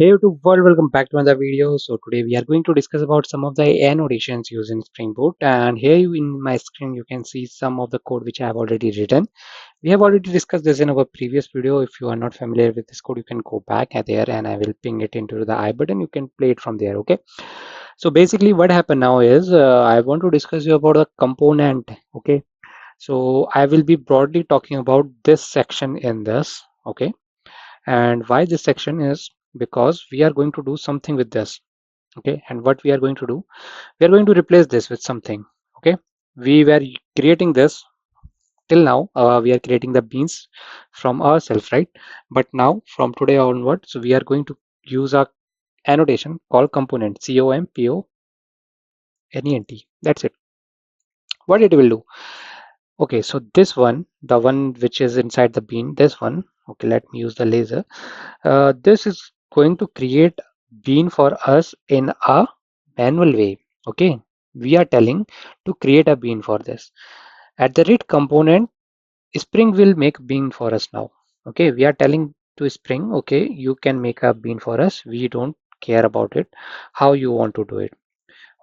Hey YouTube world, welcome back to another video. So today we are going to discuss about some of the annotations used in Spring Boot, and here in my screen you can see some of the code which I have already written. We have already discussed this in our previous video. If you are not familiar with this code, you can go back there and I will ping it into the I button. You can play it from there. Okay, so basically what happened now is I want to discuss you about the component. Okay, so I will be broadly talking about this section in this. Okay, and why this section is because we are going to do something with this. Okay, and what we are going to do, we are going to replace this with something. Okay, we were creating this till now, we are creating the beans from ourselves, right? But now from today onwards, we are going to use a annotation called component, component. That's it. What it will do, okay, so this one, the one which is inside the bean, this one, okay, let me use the laser. This is going to create bean for us in a manual way. Okay, we are telling to create a bean for this. At the rate component, Spring will make bean for us now. Okay, we are telling to Spring, okay, you can make a bean for us. We don't care about it, how you want to do it.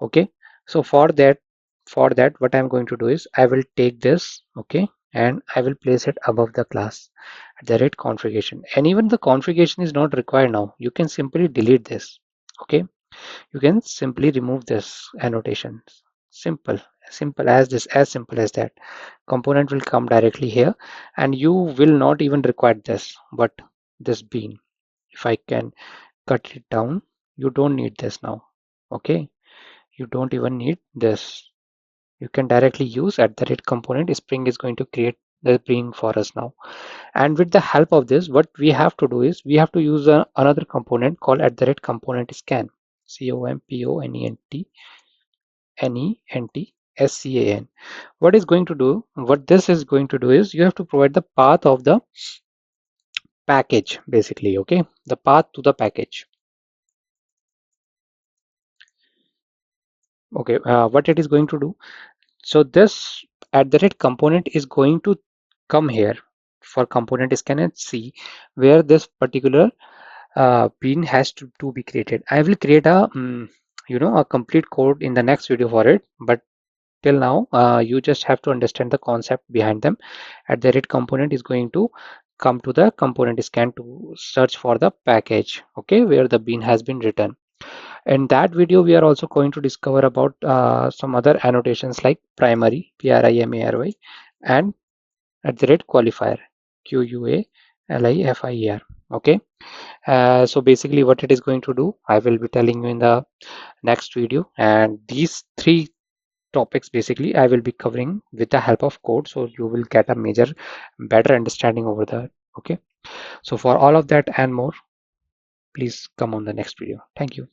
Okay, so for that what I'm going to do is I will take this, okay, and I will place it above the class at the rate configuration, and even the configuration is not required now. You can simply delete this. Okay, you can simply remove this annotation. Simple, simple as this, as simple as that. Component will come directly here and you will not even require this, but this bean, if I can cut it down, you don't need this now. Okay, you don't even need this. You can directly use at the rate component. Spring is going to create the bean for us now, and with the help of this, what we have to do is we have to use another component called at the rate component scan, component scan. What is going to do, what this is going to do is you have to provide the path of the package basically. Okay, the path to the package. Okay, what it is going to do, so this at the rate component is going to come here for component scan and see where this particular bean has to be created. I will create a a complete code in the next video for it, but till now you just have to understand the concept behind them. At the rate component is going to come to the component scan to search for the package, okay, where the bean has been written. In that video we are also going to discover about some other annotations like primary, primary, and at the rate qualifier, qualifier. Okay, so basically what it is going to do, I will be telling you in the next video, and these three topics basically I will be covering with the help of code, so you will get a major better understanding over that. Okay, so for all of that and more, please come on the next video. Thank you.